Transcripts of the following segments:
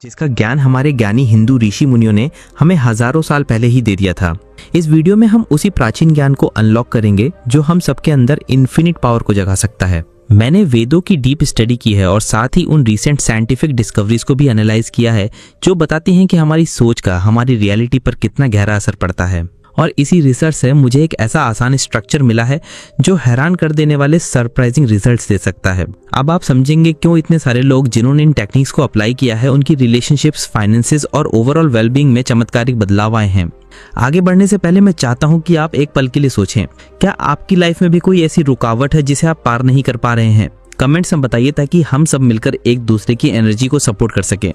जिसका ज्ञान हमारे ज्ञानी हिंदू ऋषि मुनियों ने हमें हजारों साल पहले ही दे दिया था। इस वीडियो में हम उसी प्राचीन ज्ञान को अनलॉक करेंगे जो हम सबके अंदर इन्फिनिट पावर को जगा सकता है। मैंने वेदों की डीप स्टडी की है और साथ ही उन रिसेंट साइंटिफिक डिस्कवरीज को भी एनालाइज किया है जो बताती हैं कि हमारी सोच का हमारी रियलिटी पर कितना गहरा असर पड़ता है। और इसी रिसर्च से मुझे एक ऐसा आसान स्ट्रक्चर मिला है जो हैरान कर देने वाले सरप्राइजिंग रिजल्ट्स दे सकता है। अब आप समझेंगे क्यों इतने सारे लोग जिन्होंने इन टेक्निक्स को अप्लाई किया है उनकी रिलेशनशिप्स, फाइनेंसेस और ओवरऑल वेलबींग में चमत्कारिक बदलाव आए हैं। आगे बढ़ने से पहले मैं चाहता हूं कि आप एक पल के लिए सोचें, क्या आपकी लाइफ में भी कोई ऐसी रुकावट है जिसे आप पार नहीं कर पा रहे हैं? कमेंट्स में बताइए ताकि हम सब मिलकर एक दूसरे की एनर्जी को सपोर्ट कर सकें।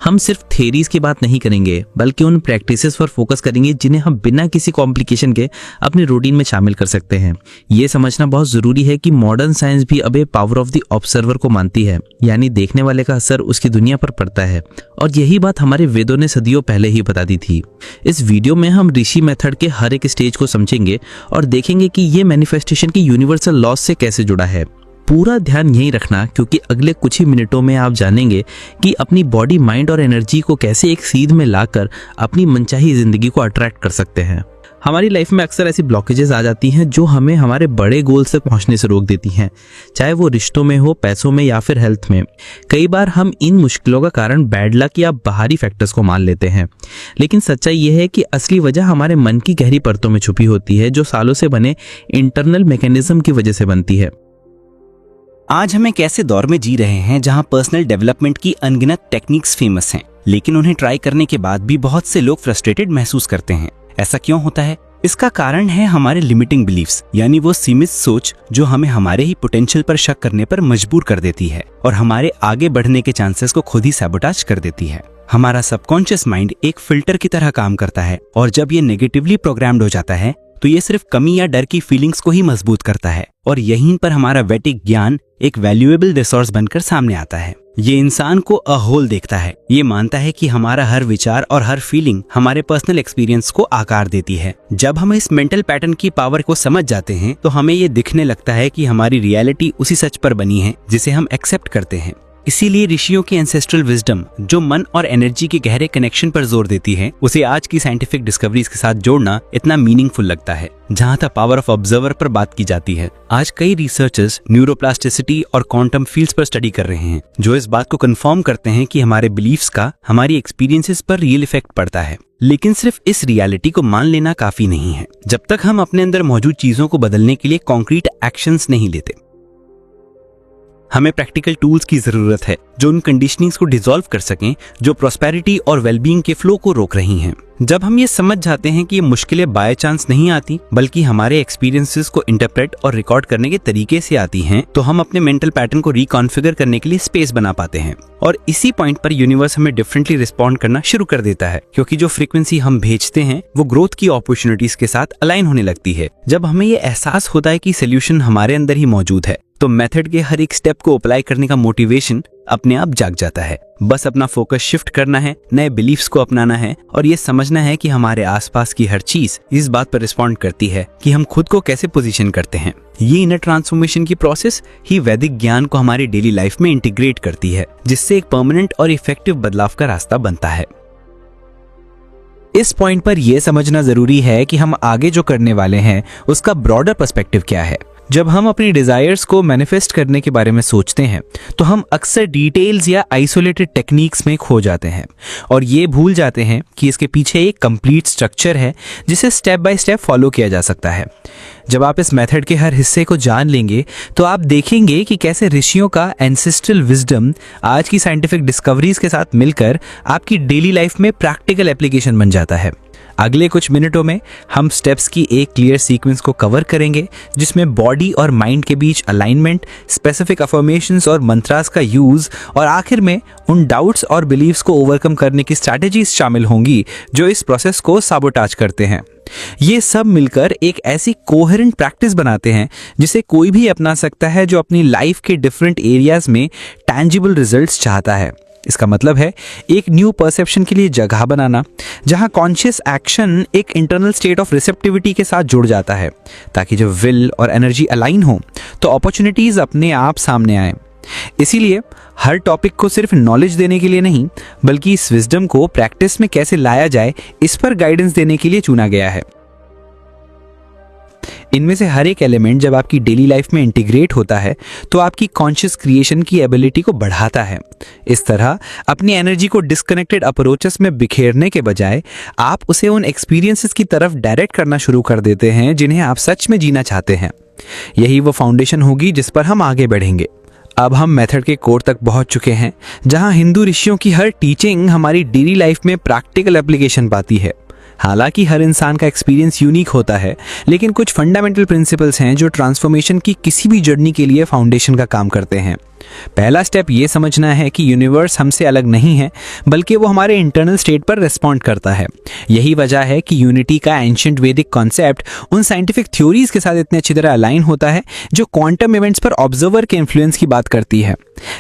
हम सिर्फ थ्योरीज की बात नहीं करेंगे बल्कि उन प्रैक्टिसेस पर फोकस करेंगे जिन्हें हम बिना किसी कॉम्प्लिकेशन के अपने रूटीन में शामिल कर सकते हैं। ये समझना बहुत जरूरी है कि मॉडर्न साइंस भी अब पावर ऑफ द ऑब्जर्वर को मानती है, यानी देखने वाले का असर उसकी दुनिया पर पड़ता है। और यही बात हमारे वेदों ने सदियों पहले ही बता दी थी। इस वीडियो में हम ऋषि मेथड के हर एक स्टेज को समझेंगे और देखेंगे कि ये मैनिफेस्टेशन की यूनिवर्सल लॉस से कैसे जुड़ा है। पूरा ध्यान यही रखना क्योंकि अगले कुछ ही मिनटों में आप जानेंगे कि अपनी बॉडी, माइंड और एनर्जी को कैसे एक सीध में लाकर अपनी मनचाही जिंदगी को अट्रैक्ट कर सकते हैं। हमारी लाइफ में अक्सर ऐसी ब्लॉकेजेस आ जाती हैं जो हमें हमारे बड़े गोल्स तक पहुंचने से रोक देती हैं, चाहे वो रिश्तों में हो, पैसों में या फिर हेल्थ में। कई बार हम इन मुश्किलों का कारण बैड लक या बाहरी फैक्टर्स को मान लेते हैं, लेकिन सच्चाई यह है कि असली वजह हमारे मन की गहरी परतों में छुपी होती है जो सालों से बने इंटरनल मैकेनिज्म की वजह से बनती है। आज हम एक ऐसे दौर में जी रहे हैं जहां पर्सनल डेवलपमेंट की अनगिनत टेक्निक्स फेमस हैं, लेकिन उन्हें ट्राई करने के बाद भी बहुत से लोग फ्रस्ट्रेटेड महसूस करते हैं। ऐसा क्यों होता है? इसका कारण है हमारे लिमिटिंग बिलीफ्स, यानी वो सीमित सोच जो हमें हमारे ही पोटेंशियल पर शक करने पर मजबूर कर देती है और हमारे आगे बढ़ने के चांसेस को खुद ही सैबोटाज कर देती है। हमारा सबकॉन्शियस माइंड एक फिल्टर की तरह काम करता है और जब ये नेगेटिवली प्रोग्राम्ड हो जाता है तो ये सिर्फ कमी या डर की फीलिंग्स को ही मजबूत करता है और यहीं पर हमारा वैदिक ज्ञान एक वैल्यूएबल रिसोर्स बनकर सामने आता है। ये इंसान को अ होल देखता है। ये मानता है कि हमारा हर विचार और हर फीलिंग हमारे पर्सनल एक्सपीरियंस को आकार देती है। जब हम इस मेंटल पैटर्न की पावर को समझ जाते हैं तो हमें ये दिखने लगता है कि हमारी रियलिटी उसी सच पर बनी है जिसे हम एक्सेप्ट करते हैं। इसीलिए ऋषियों की एंसेस्ट्रल विजडम जो मन और एनर्जी के गहरे कनेक्शन पर जोर देती है, उसे आज की साइंटिफिक डिस्कवरीज के साथ जोड़ना इतना मीनिंगफुल लगता है। जहां तक पावर ऑफ ऑब्जर्वर पर बात की जाती है, आज कई रिसर्चर्स न्यूरोप्लास्टिसिटी और क्वांटम फील्ड्स पर स्टडी कर रहे हैं जो इस बात को कंफर्म करते हैं कि हमारे बिलीफ्स का हमारी एक्सपीरियंसेस पर रियल इफेक्ट पड़ता है। लेकिन सिर्फ इस रियलिटी को मान लेना काफी नहीं है जब तक हम अपने अंदर मौजूद चीजों को बदलने के लिए कॉन्क्रीट एक्शंस नहीं लेते। हमें प्रैक्टिकल टूल्स की जरूरत है जो उन कंडीशनिंग्स को डिसॉल्व कर सकें जो प्रॉस्पेरिटी और वेलबींग के फ्लो को रोक रही हैं। जब हम ये समझ जाते हैं कि ये मुश्किलें बाय चांस नहीं आती बल्कि हमारे एक्सपीरियंसेस को इंटरप्रेट और रिकॉर्ड करने के तरीके से आती हैं, तो हम अपने मेंटल पैटर्न को रिकॉन्फिगर करने के लिए स्पेस बना पाते हैं। और इसी पॉइंट पर यूनिवर्स हमें डिफरेंटली रिस्पॉन्ड करना शुरू कर देता है क्योंकि जो फ्रीक्वेंसी हम भेजते हैं वो ग्रोथ की अपॉर्चुनिटीज के साथ अलाइन होने लगती है। जब हमें ये एहसास होता है कि सोल्यूशन हमारे अंदर ही मौजूद है तो मेथड के हर एक स्टेप को अप्लाई करने का मोटिवेशन अपने आप जाग जाता है। बस अपना फोकस शिफ्ट करना है, नए बिलीफ्स को अपनाना है और ये समझना है कि हमारे आसपास की हर चीज इस बात पर रिस्पॉन्ड करती है कि हम खुद को कैसे पोजीशन करते हैं। ये इनर ट्रांसफॉर्मेशन की प्रोसेस ही वैदिक ज्ञान को हमारी डेली लाइफ में इंटीग्रेट करती है, जिससे एक परमानेंट और इफेक्टिव बदलाव का रास्ता बनता है। इस पॉइंट पर यह समझना जरूरी है कि हम आगे जो करने वाले हैं उसका ब्रॉडर पर्सपेक्टिव क्या है। जब हम अपनी डिजायर्स को मैनिफेस्ट करने के बारे में सोचते हैं तो हम अक्सर डिटेल्स या आइसोलेटेड टेक्निक्स में खो जाते हैं और ये भूल जाते हैं कि इसके पीछे एक कंप्लीट स्ट्रक्चर है जिसे स्टेप बाय स्टेप फॉलो किया जा सकता है। जब आप इस मेथड के हर हिस्से को जान लेंगे तो आप देखेंगे कि कैसे ऋषियों का एंसेस्ट्रल विजडम आज की साइंटिफिक डिस्कवरीज के साथ मिलकर आपकी डेली लाइफ में प्रैक्टिकल एप्लीकेशन बन जाता है। अगले कुछ मिनटों में हम स्टेप्स की एक क्लियर सीक्वेंस को कवर करेंगे जिसमें बॉडी और माइंड के बीच अलाइनमेंट, स्पेसिफिक अफर्मेशंस और मंत्रास का यूज और आखिर में उन डाउट्स और बिलीव्स को ओवरकम करने की स्ट्रैटेजीज शामिल होंगी जो इस प्रोसेस को साबोटाज करते हैं। ये सब मिलकर एक ऐसी कोहेरेंट प्रैक्टिस बनाते हैं जिसे कोई भी अपना सकता है जो अपनी लाइफ के डिफरेंट एरियाज में टैंजिबल रिजल्ट्स चाहता है। इसका मतलब है एक न्यू परसेप्शन के लिए जगह बनाना जहां कॉन्शियस एक्शन एक इंटरनल स्टेट ऑफ रिसेप्टिविटी के साथ जुड़ जाता है ताकि जब विल और एनर्जी अलाइन हो तो अपॉर्चुनिटीज अपने आप सामने आए। इसीलिए हर टॉपिक को सिर्फ नॉलेज देने के लिए नहीं, बल्कि इस विजडम को प्रैक्टिस में कैसे लाया जाए, इस पर गाइडेंस देने के लिए चुना गया है। इनमें से हर एक एलिमेंट जब आपकी डेली लाइफ में इंटीग्रेट होता है तो आपकी कॉन्शियस क्रिएशन की एबिलिटी को बढ़ाता है। इस तरह अपनी एनर्जी को डिस्कनेक्टेड अप्रोचेस में बिखेरने के बजाय आप उसे उन एक्सपीरियंसेस की तरफ डायरेक्ट करना शुरू कर देते हैं जिन्हें आप सच में जीना चाहते हैं। यही वो फाउंडेशन होगी जिस पर हम आगे बढ़ेंगे। अब हम मेथड के कोर तक पहुंच चुके हैं, जहां हिंदू ऋषियों की हर टीचिंग हमारी डेली लाइफ में प्रैक्टिकल एप्लीकेशन पाती है। हालांकि हर इंसान का एक्सपीरियंस यूनिक होता है, लेकिन कुछ फंडामेंटल प्रिंसिपल्स हैं जो ट्रांसफॉर्मेशन की किसी भी जर्नी के लिए फाउंडेशन का काम करते हैं। पहला स्टेप ये समझना है कि यूनिवर्स हमसे अलग नहीं है, बल्कि वो हमारे इंटरनल स्टेट पर रिस्पॉन्ड करता है। यही वजह है कि यूनिटी का एंशिएंट वैदिक कॉन्सेप्ट उन साइंटिफिक थ्योरीज के साथ इतने अच्छी तरह अलाइन होता है जो क्वांटम इवेंट्स पर ऑब्जर्वर के इन्फ्लुएंस की बात करती है।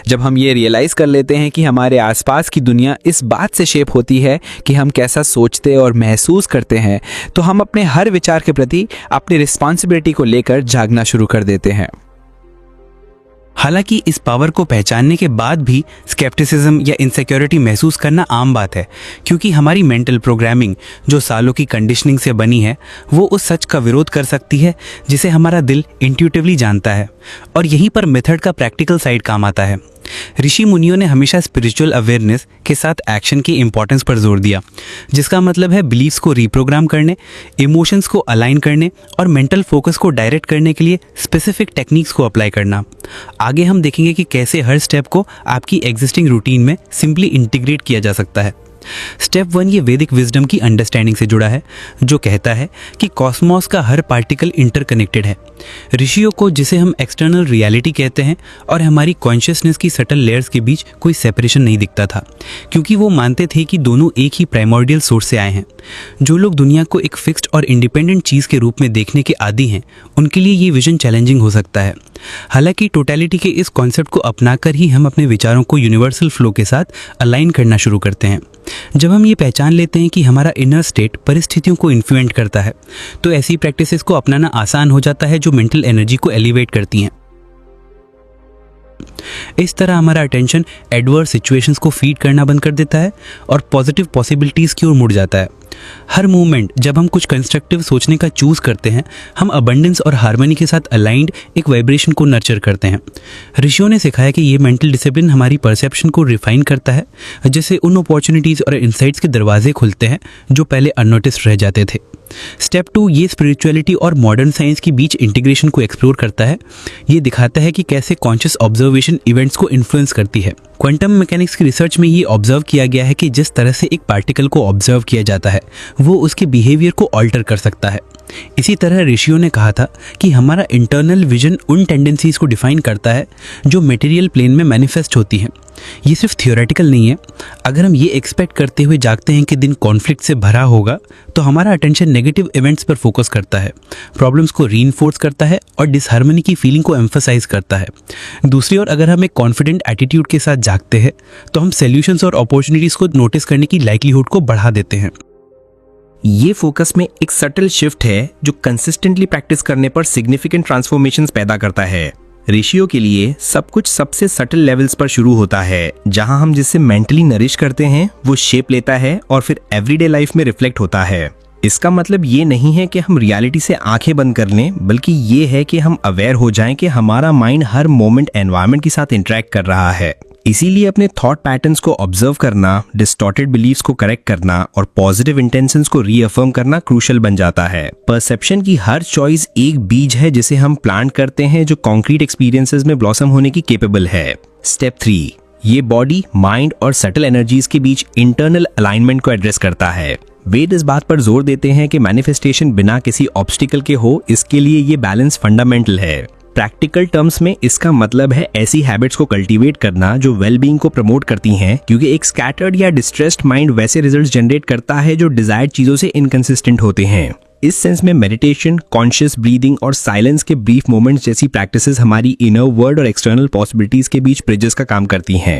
जब हम ये रियलाइज कर लेते हैं कि हमारे आसपास की दुनिया इस बात से शेप होती है कि हम कैसा सोचते और महसूस करते हैं, तो हम अपने हर विचार के प्रति अपनी रिस्पॉन्सिबिलिटी को लेकर जागना शुरू कर देते हैं। हालांकि इस पावर को पहचानने के बाद भी स्केप्टिसिज्म या इनसिक्योरिटी महसूस करना आम बात है, क्योंकि हमारी मेंटल प्रोग्रामिंग जो सालों की कंडीशनिंग से बनी है वो उस सच का विरोध कर सकती है जिसे हमारा दिल इंट्यूटिवली जानता है। और यहीं पर मेथड का प्रैक्टिकल साइड काम आता है। ऋषि मुनियों ने हमेशा स्पिरिचुअल अवेयरनेस के साथ एक्शन की इंपॉर्टेंस पर जोर दिया, जिसका मतलब है बिलीफ्स को रीप्रोग्राम करने, इमोशंस को अलाइन करने और मेंटल फोकस को डायरेक्ट करने के लिए स्पेसिफिक टेक्निक्स को अप्लाई करना। आगे हम देखेंगे कि कैसे हर स्टेप को आपकी एग्जिस्टिंग रूटीन में सिंपली इंटीग्रेट किया जा सकता है। स्टेप 1 ये वैदिक विजडम की अंडरस्टैंडिंग से जुड़ा है, जो कहता है कि कॉस्मोस का हर पार्टिकल इंटरकनेक्टेड है। ऋषियों को, जिसे हम एक्सटर्नल रियलिटी कहते हैं, और हमारी कॉन्शियसनेस की सटल लेयर्स के बीच कोई सेपरेशन नहीं दिखता था, क्योंकि वो मानते थे कि दोनों एक ही प्राइमोर्डियल सोर्स से आए हैं। जो लोग दुनिया को एक फिक्स्ड और इंडिपेंडेंट चीज़ के रूप में देखने के आदी हैं, उनके लिए ये विजन चैलेंजिंग हो सकता है। हालांकि टोटलिटी के इस कॉन्सेप्ट को अपनाकर ही हम अपने विचारों को यूनिवर्सल फ्लो के साथ अलाइन करना शुरू करते हैं। जब हम ये पहचान लेते हैं कि हमारा इनर स्टेट परिस्थितियों को इन्फ्लुएंस करता है, तो ऐसी प्रैक्टिसेस को अपनाना आसान हो जाता है जो मेंटल एनर्जी को एलिवेट करती हैं। इस तरह हमारा अटेंशन एडवर्स सिचुएशंस को फीड करना बंद कर देता है और पॉजिटिव पॉसिबिलिटीज़ की ओर मुड़ जाता है। हर मूवमेंट जब हम कुछ कंस्ट्रक्टिव सोचने का चूज़ करते हैं, हम अबंडेंस और हार्मनी के साथ अलाइंड एक वाइब्रेशन को नर्चर करते हैं। ऋषियों ने सिखाया कि ये मेंटल डिसिप्लिन हमारी परसेप्शन को रिफाइन करता है, जिससे उन अपॉर्चुनिटीज़ और इंसाइट्स के दरवाजे खुलते हैं जो पहले अननोटिस्ड रह जाते थे। स्टेप 2 ये स्पिरिचुअलिटी और मॉडर्न साइंस के बीच इंटीग्रेशन को एक्सप्लोर करता है। ये दिखाता है कि कैसे कॉन्शियस ऑब्जर्वेशन इवेंट्स को इन्फ्लुएंस करती है। क्वांटम मैकेनिक्स की रिसर्च में ये ऑब्जर्व किया गया है कि जिस तरह से एक पार्टिकल को ऑब्जर्व किया जाता है, वो उसके बिहेवियर को ऑल्टर कर सकता है। इसी तरह ऋषियों ने कहा था कि हमारा इंटरनल विजन उन टेंडेंसीज को डिफाइन करता है जो मटेरियल प्लेन में मैनिफेस्ट होती हैं। ये सिर्फ थियोरेटिकल नहीं है। अगर हम ये एक्सपेक्ट करते हुए जागते हैं कि दिन कॉन्फ्लिक्ट से भरा होगा, तो हमारा अटेंशन नेगेटिव इवेंट्स पर फोकस करता है, प्रॉब्लम्स को रीइंफोर्स करता है और डिसहार्मनी की फीलिंग को एम्फसाइज करता है। दूसरी ओर अगर हम एक कॉन्फिडेंट एटीट्यूड के साथ जागते हैं, तो हम सॉल्यूशंस और अपॉर्चुनिटीज़ को नोटिस करने की लाइक्लीहुड को बढ़ा देते हैं। ये फोकस में एक सटल शिफ्ट है जो कंसिस्टेंटली प्रैक्टिस करने पर सिग्निफिकेंट ट्रांसफॉर्मेशंस पैदा करता है। ऋषियों के लिए सब कुछ सबसे सटल लेवल्स पर शुरू होता है, जहां हम जिसे मेंटली नरिश करते हैं वो शेप लेता है और फिर एवरीडे लाइफ में रिफ्लेक्ट होता है। इसका मतलब ये नहीं है कि हम रियलिटी से आंखें बंद कर लें, बल्कि ये है कि हम अवेयर हो जाएं कि हमारा माइंड हर मोमेंट एनवायरनमेंट के साथ इंटरेक्ट कर रहा है। इसीलिए अपने थॉट पैटर्न्स को ऑब्जर्व करना, डिस्टॉर्टेड बिलीफ्स को करेक्ट करना और पॉजिटिव इंटेंशंस को रीअफर्म करना क्रूशियल बन जाता है। परसेप्शन की हर चॉइस एक बीज है जिसे हम प्लांट करते हैं, जो कॉन्क्रीट एक्सपीरियंसेस में ब्लॉसम होने की केपेबल है। स्टेप 3 ये बॉडी, माइंड और सटल एनर्जीज के बीच इंटरनल अलाइनमेंट को एड्रेस करता है। वेद इस बात पर जोर देते हैं कि मैनिफेस्टेशन बिना किसी ऑब्स्टिकल के हो, इसके लिए ये बैलेंस फंडामेंटल है। प्रैक्टिकल टर्म्स में इसका मतलब है ऐसी हैबिट्स को कल्टीवेट करना जो वेलबींग को प्रमोट करती हैं, क्योंकि एक स्कैटर्ड या डिस्ट्रेस्ड माइंड वैसे रिजल्ट्स जनरेट करता है जो डिजायर्ड चीजों से इनकंसिस्टेंट होते हैं। इस सेंस में मेडिटेशन, कॉन्शियस ब्रीदिंग और साइलेंस के ब्रीफ मोमेंट्स जैसी प्रैक्टिसेस हमारी इनर वर्ल्ड और एक्सटर्नल पॉसिबिलिटीज के बीच ब्रिजेस का काम करती हैं।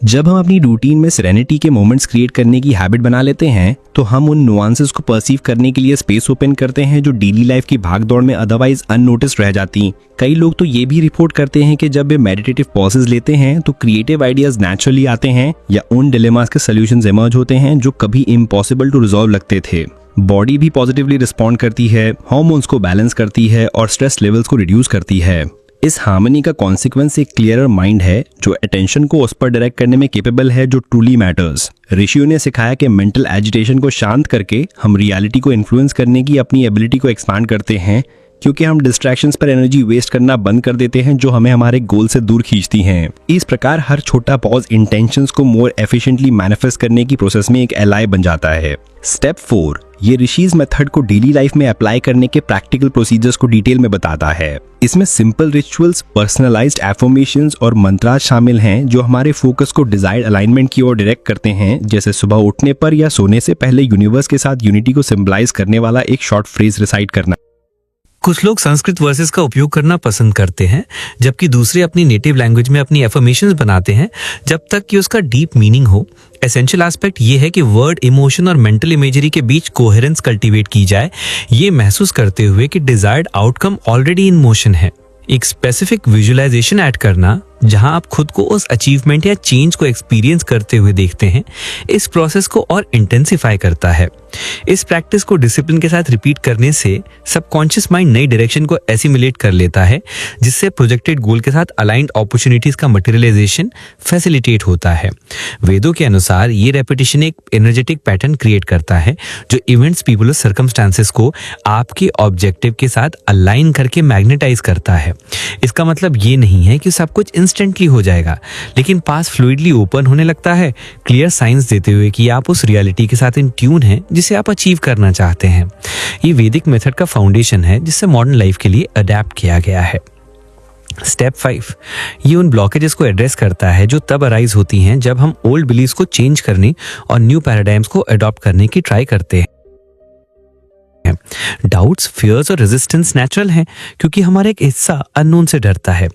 जब हम अपनी रूटीन में सेरेनिटी के मोमेंट्स क्रिएट करने की हैबिट बना लेते हैं तो हम उन नुआंसेस को परसीव करने के लिए स्पेस ओपन करते हैं जो डेली लाइफ की भागदौड़ में अदरवाइज अननोटिस्ड रह जाती। कई लोग तो ये भी रिपोर्ट करते हैं कि जब वे मेडिटेटिव पॉजेज लेते हैं तो क्रिएटिव आइडियाज नेचुरली आते हैं या उन डिलेमास के सॉल्यूशंस इमर्ज होते हैं जो कभी इम्पॉसिबल टू रिजॉल्व लगते थे। बॉडी भी पॉजिटिवली रिस्पॉन्ड करती है, हार्मोन्स को बैलेंस करती है और स्ट्रेस लेवल्स को रिड्यूस करती है। इस हार्मनी का कॉन्सिक्वेंस एक क्लियरर माइंड है जो अटेंशन को उस पर डायरेक्ट करने में केपेबल है जो ट्रूली मैटर्स। ऋषियों ने सिखाया कि मेंटल एजिटेशन को शांत करके हम रियलिटी को इन्फ्लुएंस करने की अपनी एबिलिटी को एक्सपांड करते हैं, क्योंकि हम डिस्ट्रैक्शंस पर एनर्जी वेस्ट करना बंद कर देते हैं जो हमें हमारे गोल से दूर खींचती हैं। इस प्रकार हर छोटा पॉज इंटेंशंस को मोर एफिशिएंटली मैनिफेस्ट करने की प्रोसेस में एक एलाई बन जाता है। स्टेप 4 ये ऋषिज मेथड को डेली लाइफ में अप्लाई करने के प्रैक्टिकल प्रोसीजर्स को डिटेल में बताता है। इसमें सिंपल रिचुअल्स, पर्सनलाइज्ड एफर्मेशंस और मंत्रास शामिल हैं जो हमारे फोकस को डिजायर्ड अलाइनमेंट की ओर डायरेक्ट करते हैं, जैसे सुबह उठने पर या सोने से पहले यूनिवर्स के साथ यूनिटी को सिंबलाइज करने वाला एक शॉर्ट फ्रेज रिसाइट करना। कुछ लोग संस्कृत वर्सेस का उपयोग करना पसंद करते हैं, जबकि दूसरे अपनी नेटिव लैंग्वेज में अपनी एफर्मेशंस बनाते हैं जब तक कि उसका डीप मीनिंग हो। एसेंशियल एस्पेक्ट ये है कि वर्ड, इमोशन और मेंटल इमेजरी के बीच कोहेरेंस कल्टीवेट की जाए, ये महसूस करते हुए कि desired outcome already in motion है। एक स्पेसिफिक विजुअलाइजेशन ऐड करना जहां आप खुद को उस अचीवमेंट या चेंज को एक्सपीरियंस करते हुए देखते हैं, इस प्रोसेस को और इंटेंसिफाई करता है। इस प्रैक्टिस को डिसिप्लिन के साथ रिपीट करने से सबकॉन्शियस माइंड नई डायरेक्शन को एसिमुलेट कर लेता है, जिससे प्रोजेक्टेड गोल के साथ अलाइंड अपॉर्चुनिटीज का मटेरियलाइजेशन फैसिलिटेट होता है। वेदों के अनुसार ये रेपिटेशन एक एनर्जेटिक पैटर्न क्रिएट करता है जो इवेंट्स, पीपल और सर्कमस्टांसेस को आपके ऑब्जेक्टिव के साथ अलाइन करके मैग्नेटाइज करता है। इसका मतलब ये नहीं है कि सब कुछ इंस्टेंटली हो जाएगा, लेकिन पास फ्लूइडली ओपन होने लगता है, क्लियर साइंस देते हुए कि आप उस रियलिटी के साथ इन ट्यून हैं जिसे आप अचीव करना चाहते हैं। ये वैदिक मेथड का फाउंडेशन है जिससे मॉडर्न लाइफ के लिए अडेप्ट किया गया है। स्टेप 5 ये उन ब्लॉकेजेस को एड्रेस करता है जो तब अराइज होती हैं जब हम ओल्ड बिलीव्स को चेंज करने और न्यू पैराडाइम्स को अडॉप्ट करने की ट्राई करते हैं। डाउट्स, फियर्स और रेजिस्टेंस नेचुरल हैं क्योंकि हमारा एक हिस्सा अननोन से डरता है।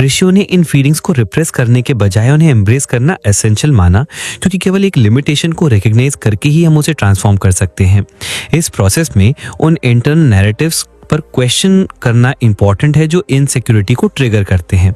ऋषियों ने इन फीलिंग्स को रिप्रेस करने के बजाय उन्हें एम्ब्रेस करना एसेंशियल माना, क्योंकि केवल एक लिमिटेशन को रिकॉग्नाइज करके ही हम उसे ट्रांसफॉर्म कर सकते हैं। इस प्रोसेस में उन इंटरनल नैरेटिव्स पर क्वेश्चन करना इंपॉर्टेंट है जो इनसिक्योरिटी को ट्रिगर करते हैं।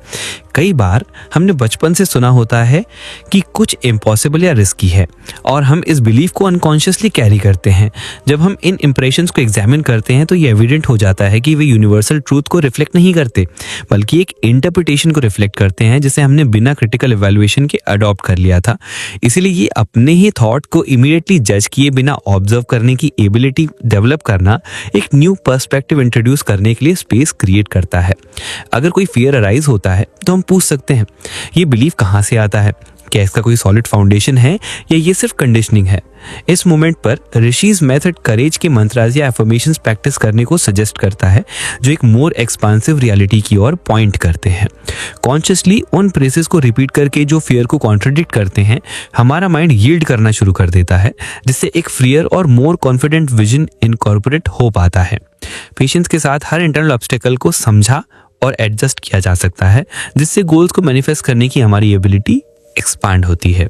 कई बार हमने बचपन से सुना होता है कि कुछ इम्पॉसिबल या रिस्की है और हम इस बिलीफ को अनकॉन्शियसली कैरी करते हैं। जब हम इन इंप्रेशंस को एग्जामिन करते हैं तो ये एविडेंट हो जाता है कि वे यूनिवर्सल ट्रूथ को रिफ्लेक्ट नहीं करते, बल्कि एक इंटरप्रिटेशन को रिफ्लेक्ट करते हैं जिसे हमने बिना क्रिटिकल इवैल्यूएशन के अडॉप्ट कर लिया था। इसीलिए ये अपने ही थॉट को इमीडिएटली जज किए बिना ऑब्जर्व करने की एबिलिटी डेवलप करना एक न्यू पर्सपेक्टिव इंट्रोड्यूस करने के लिए स्पेस क्रिएट करता है। अगर कोई फियर अराइज होता है तो हम पूछ सकते हैं, ये बिलीफ कहाँ से आता है? क्या इसका कोई सॉलिड फाउंडेशन है या ये सिर्फ कंडीशनिंग है? इस मोमेंट पर ऋषिज मेथड करेज के मंत्रास या एफर्मेशंस प्रैक्टिस करने को सजेस्ट करता है जो एक मोर एक्सपांसिव रियलिटी की ओर पॉइंट करते हैं। कॉन्शियसली उन प्रेसेस को रिपीट करके जो फियर को कॉन्ट्रडिक्ट करते हैं, हमारा माइंड यील्ड करना शुरू कर देता है, जिससे एक फ्रीयर और मोर कॉन्फिडेंट विजन इनकॉर्पोरेट हो पाता है। पेशेंस के साथ हर इंटरनल ऑब्स्टेकल को समझा और एडजस्ट किया जा सकता है, जिससे गोल्स को मैनिफेस्ट करने की हमारी एबिलिटी एक्सपांड होती है।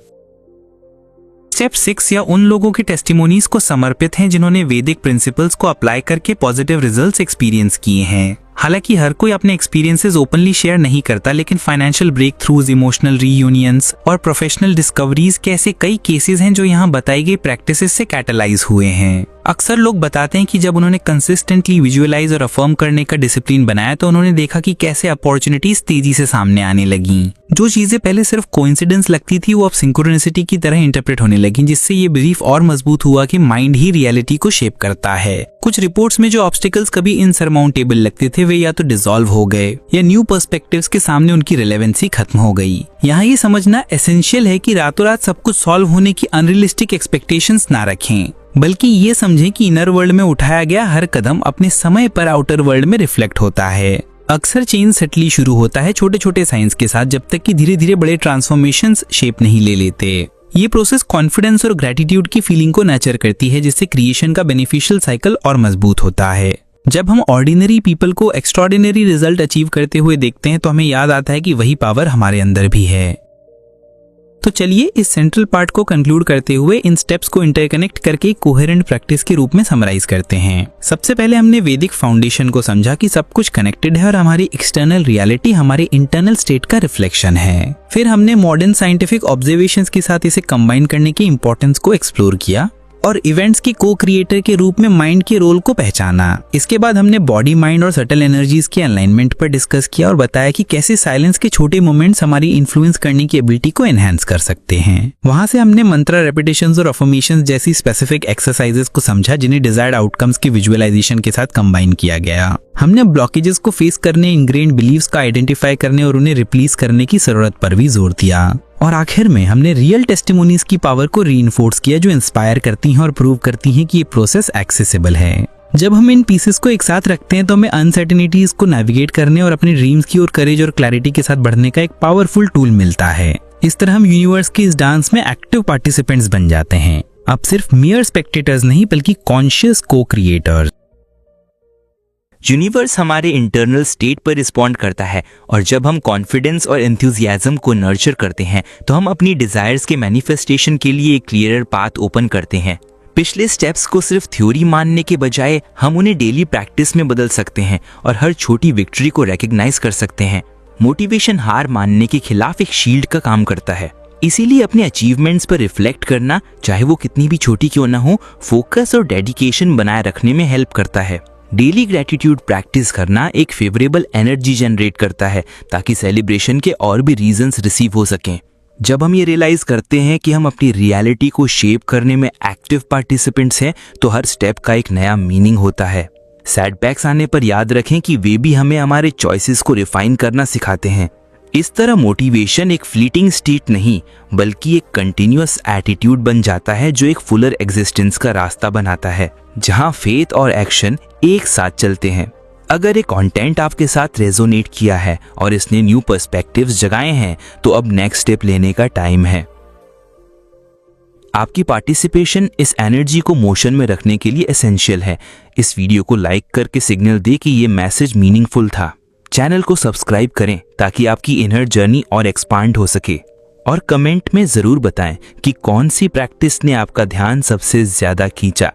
स्टेप 6 या उन लोगों के टेस्टिमोनीज को समर्पित हैं जिन्होंने वैदिक प्रिंसिपल्स को अप्लाई करके पॉजिटिव रिजल्ट्स एक्सपीरियंस किए हैं। हालांकि हर कोई अपने एक्सपीरियंसेस ओपनली शेयर नहीं करता, लेकिन फाइनेंशियल ब्रेक थ्रूज, इमोशनल रीयूनियंस और प्रोफेशनल डिस्कवरीज के ऐसे कई केसेस हैं जो यहाँ बताई गई प्रैक्टिसेस से कैटलाइज हुए हैं। अक्सर लोग बताते हैं कि जब उन्होंने कंसिस्टेंटली विजुअलाइज और अफर्म करने का डिसिप्लिन बनाया तो उन्होंने देखा कि कैसे अपॉर्चुनिटीज तेजी से सामने आने लगी। जो चीजें पहले सिर्फ कोइंसिडेंस लगती थी वो अब सिंक्रोनिसिटी की तरह इंटरप्रेट होने लगी, जिससे ये बिलीफ और मजबूत हुआ कि माइंड ही रियलिटी को शेप करता है। कुछ रिपोर्ट्स में जो ऑब्स्टिकल्स कभी इनसरमाउंटेबल लगते थे वे या तो डिसॉल्व हो गए या न्यू पर्सपेक्टिव्स के सामने उनकी रिलेवेंसी खत्म हो गई। यहाँ ये समझना एसेंशियल है कि रातों रात सब कुछ सॉल्व होने की अनरियलिस्टिक एक्सपेक्टेशंस ना रखें, बल्कि ये समझें कि इनर वर्ल्ड में उठाया गया हर कदम अपने समय पर आउटर वर्ल्ड में रिफ्लेक्ट होता है। अक्सर चेंज सटली शुरू होता है छोटे छोटे साइंस के साथ, जब तक कि धीरे धीरे बड़े ट्रांसफॉर्मेशंस शेप नहीं ले लेते। ये प्रोसेस कॉन्फिडेंस और ग्रेटिट्यूड की फीलिंग को नर्चर करती है, जिससे क्रिएशन का बेनिफिशियल साइकिल और मजबूत होता है। जब हम ऑर्डिनरी पीपल को एक्स्ट्राऑर्डिनरी रिजल्ट अचीव करते हुए देखते हैं तो हमें याद आता है कि वही पावर हमारे अंदर भी है। तो चलिए इस सेंट्रल पार्ट को कंक्लूड करते हुए इन स्टेप्स को इंटरकनेक्ट करके कोहेरेंट प्रैक्टिस के रूप में समराइज करते हैं। सबसे पहले हमने वैदिक फाउंडेशन को समझा कि सब कुछ कनेक्टेड है और हमारी एक्सटर्नल रियलिटी हमारे इंटरनल स्टेट का रिफ्लेक्शन है। फिर हमने मॉडर्न साइंटिफिक ऑब्जर्वेशंस के साथ इसे कंबाइन करने की इंपॉर्टेंस को एक्सप्लोर किया और इवेंट्स की को क्रिएटर के रूप में माइंड के रोल को पहचाना। इसके बाद हमने बॉडी, माइंड और सटल एनर्जीज के अलाइनमेंट पर डिस्कस किया और बताया कि कैसे साइलेंस के छोटे मोमेंट्स हमारी इन्फ्लुएंस करने की एबिलिटी को एनहांस कर सकते हैं। वहां से हमने मंत्रा रेपिटेशंस और अफर्मेशंस जैसी स्पेसिफिक एक्सरसाइजेस को समझा जिन्हें डिजायर्ड आउटकम्स की विजुअलाइजेशन के साथ कंबाइन किया गया। हमने ब्लॉकेजेस को फेस करने, इनग्रेन्ड बिलीव्स का आइडेंटिफाई करने और उन्हें रिप्लेस करने की जरूरत पर भी जोर दिया। और आखिर में हमने रियल टेस्टिमोनीज की पावर को रीइंफोर्स किया जो इंस्पायर करती हैं और प्रूव करती हैं कि ये प्रोसेस एक्सेसिबल है। जब हम इन पीसेस को एक साथ रखते हैं तो हमें अनसर्टेनिटीज को नेविगेट करने और अपने ड्रीम्स की ओर करेज और क्लैरिटी के साथ बढ़ने का एक पावरफुल टूल मिलता है। इस तरह हम यूनिवर्स के इस डांस में एक्टिव पार्टिसिपेंट्स बन जाते हैं, अब सिर्फ मियर स्पेक्टेटर्स नहीं बल्कि कॉन्शियस को क्रिएटर्स। यूनिवर्स हमारे इंटरनल स्टेट पर रिस्पॉन्ड करता है और जब हम कॉन्फिडेंस और एंथुजियाज्म को नर्चर करते हैं तो हम अपनी डिजायर्स के मैनिफेस्टेशन के लिए एक क्लियरर पाथ ओपन करते हैं। पिछले स्टेप्स को सिर्फ थ्योरी मानने के बजाय हम उन्हें डेली प्रैक्टिस में बदल सकते हैं और हर छोटी विक्ट्री को रिकॉग्नाइज कर सकते हैं। मोटिवेशन हार मानने के खिलाफ एक शील्ड का काम करता है, इसीलिए अपने अचीवमेंट्स पर रिफ्लेक्ट करना, चाहे वो कितनी भी छोटी क्यों ना हो, फोकस और डेडिकेशन बनाए रखने में हेल्प करता है। डेली ग्रेटिट्यूड प्रैक्टिस करना एक फेवरेबल एनर्जी जनरेट करता है ताकि सेलिब्रेशन के और भी रीजंस रिसीव हो सकें। जब हम ये रियलाइज करते हैं कि हम अपनी रियलिटी को शेप करने में एक्टिव पार्टिसिपेंट्स हैं तो हर स्टेप का एक नया मीनिंग होता है। सेटबैक्स आने पर याद रखें कि वे भी हमें हमारे चॉइसेस को रिफाइन करना सिखाते हैं। इस तरह मोटिवेशन एक फ्लीटिंग स्टेट नहीं बल्कि एक कंटिन्यूअस एटीट्यूड बन जाता है जो एक फुलर एग्जिस्टेंस का रास्ता बनाता है, जहां फेथ और एक्शन एक साथ चलते हैं। अगर एक कंटेंट आपके साथ रेजोनेट किया है और इसने न्यू पर्सपेक्टिव्स जगाए हैं तो अब नेक्स्ट स्टेप लेने का टाइम है। आपकी पार्टिसिपेशन इस एनर्जी को मोशन में रखने के लिए एसेंशियल है। इस वीडियो को लाइक करके सिग्नल दे कि ये मैसेज मीनिंगफुल था। चैनल को सब्सक्राइब करें ताकि आपकी इनर जर्नी और एक्सपांड हो सके और कमेंट में जरूर बताएं कि कौन सी प्रैक्टिस ने आपका ध्यान सबसे ज्यादा खींचा।